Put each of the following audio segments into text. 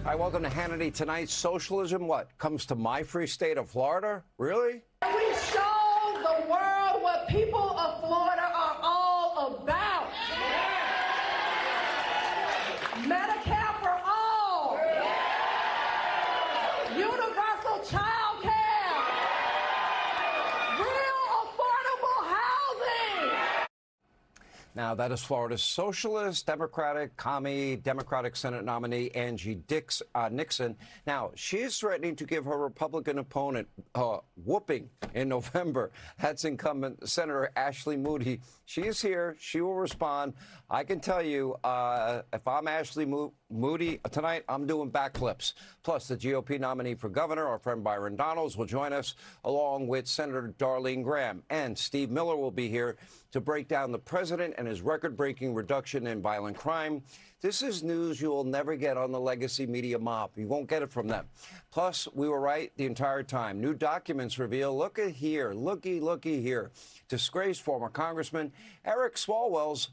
Hi, welcome to Hannity Tonight. Socialism, what, comes to my free state of Florida? Really? We show the world what people of Florida are all about. Medicare for all. Universal child care. Real affordable housing. Now, that is Florida's socialist, Democratic, commie, Democratic Senate nominee Angie Nixon. Now, she is threatening to give her Republican opponent a whooping in November. That's incumbent Senator Ashley Moody. She is here. She will respond. I can tell you, if I'm Ashley Moody tonight, I'm doing backflips. Plus, the GOP nominee for governor, our friend Byron Donalds, will join us, along with Senator Darlene Graham. And Steve Miller will be here to break down the president and his record-breaking reduction in violent crime. This is news you will never get on the legacy media mob. You won't get it from them. Plus, we were right the entire time. New documents reveal, look at here, looky here, disgraced former Congressman Eric Swalwell's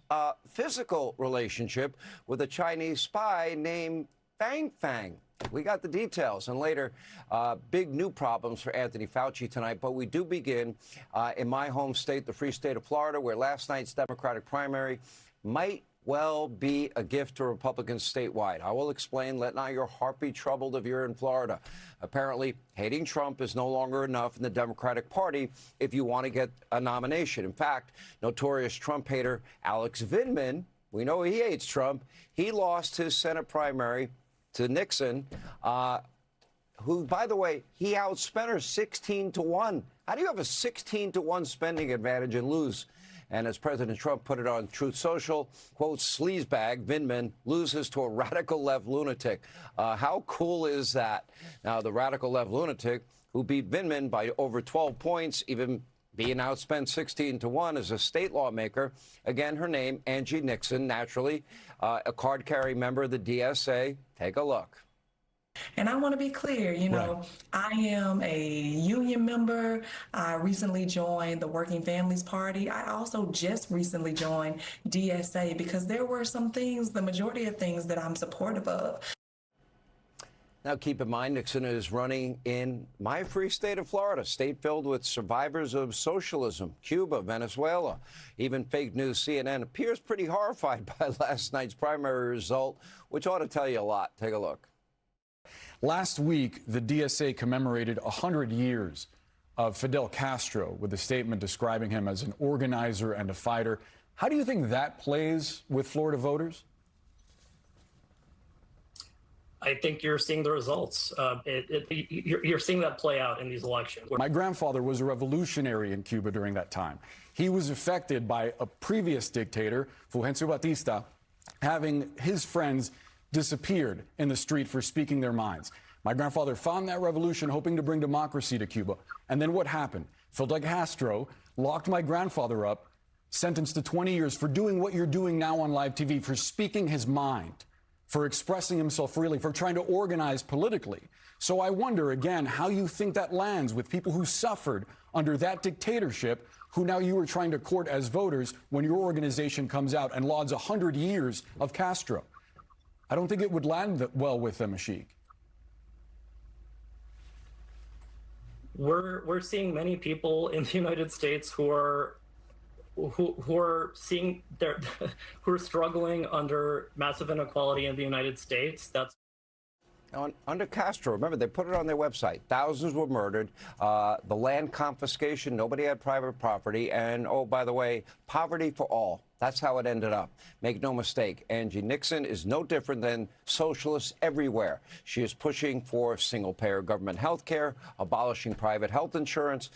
physical relationship with a Chinese spy named Fang Fang. We got the details, and later, big new problems for Anthony Fauci tonight. But we do begin in my home state, the free state of Florida, where last night's Democratic primary might well be a gift to Republicans statewide. I will explain. Let not your heart be troubled if you're in Florida. Apparently, hating Trump is no longer enough in the Democratic Party if you want to get a nomination. In fact, notorious Trump hater Alex Vindman, we know he hates Trump. He lost his Senate primary to Nixon, who, by the way, he outspent her 16-1. How do you have a 16-1 spending advantage and lose? And as President Trump put it on Truth Social, quote, sleazebag Vindman loses to a radical left lunatic. How cool is that? Now, the radical left lunatic who beat Vindman by over 12 points, even being outspent 16-1, is a state lawmaker. Again, her name, Angie Nixon, naturally, a card-carrying member of the DSA. Take a look. And I want to be clear, you know, right. I am a union member. I recently joined the Working Families Party. I also just recently joined DSA because there were some things, the majority of things that I'm supportive of. Now, keep in mind, Nixon is running in my free state of Florida, state filled with survivors of socialism, Cuba, Venezuela. Even fake news CNN appears pretty horrified by last night's primary result, which ought to tell you a lot. Take a look. Last week, the DSA commemorated 100 years of Fidel Castro with a statement describing him as an organizer and a fighter. How do you think that plays with Florida voters? I think you're seeing the results. You're seeing that play out in these elections. My grandfather was a revolutionary in Cuba during that time. He was affected by a previous dictator, Fulgencio Batista, having his friends disappeared in the street for speaking their minds. My grandfather found that revolution hoping to bring democracy to Cuba. And then what happened? Fidel Castro locked my grandfather up, sentenced to 20 years for doing what you're doing now on live TV, for speaking his mind, for expressing himself freely, for trying to organize politically. So I wonder, again, how you think that lands with people who suffered under that dictatorship, who now you are trying to court as voters when your organization comes out and lauds 100 years of Castro. I don't think it would land well with them, Ashik. We're seeing many people in the United States who are seeing who are struggling under massive inequality in the United States. That's under Castro, remember, they put it on their website. Thousands were murdered. The land confiscation, nobody had private property. And, oh, by the way, poverty for all. That's how it ended up. Make no mistake, Angie Nixon is no different than socialists everywhere. She is pushing for single-payer government health care, abolishing private health insurance,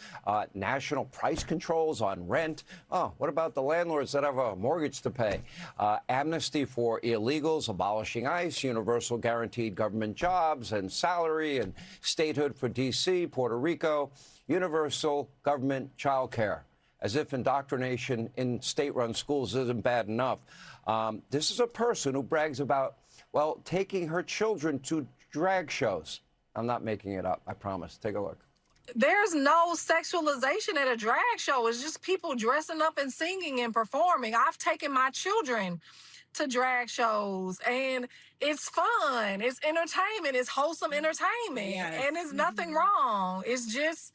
national price controls on rent. Oh, what about the landlords that have a mortgage to pay? Amnesty for illegals, abolishing ICE, universal guaranteed government jobs and salary and statehood for D.C., Puerto Rico, universal government child care. As if indoctrination in state-run schools isn't bad enough. This is a person who brags about, well, taking her children to drag shows. I'm not making it up, I promise. Take a look. There's no sexualization at a drag show. It's just people dressing up and singing and performing. I've taken my children to drag shows, and it's fun. It's entertainment. It's wholesome entertainment, and it's nothing wrong. It's just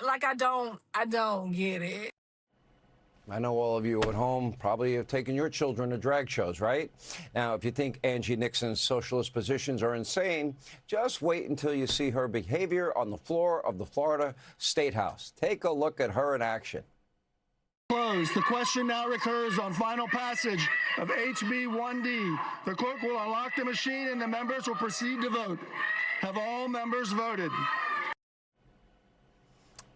like I don't get it. I know all of you at home probably have taken your children to drag shows, right? Now, if you think Angie Nixon's socialist positions are insane, just wait until you see her behavior on the floor of the Florida State House. Take a look at her in action. Closed. The question now recurs on final passage of HB 1D. The clerk will unlock the machine and the members will proceed to vote. Have all members voted?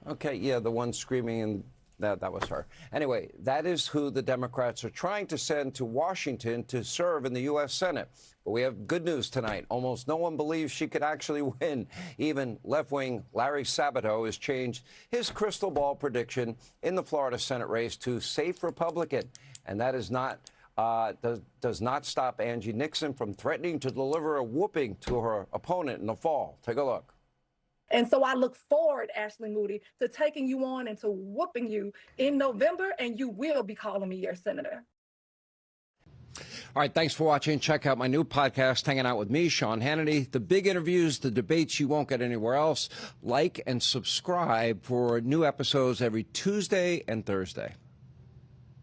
Okay, yeah, the one screaming and that was her. Anyway, that is who the Democrats are trying to send to Washington to serve in the U.S. Senate. But we have good news tonight. Almost no one believes she could actually win. Even left-wing Larry Sabato has changed his crystal ball prediction in the Florida Senate race to safe Republican. And that is not does not stop Angie Nixon from threatening to deliver a whooping to her opponent in the fall. Take a look. And so I look forward, Ashley Moody, to taking you on and to whooping you in November, and you will be calling me your senator. All right, thanks for watching. Check out my new podcast, Hanging Out with me, Sean Hannity. The big interviews, the debates you won't get anywhere else. Like and subscribe for new episodes every Tuesday and Thursday.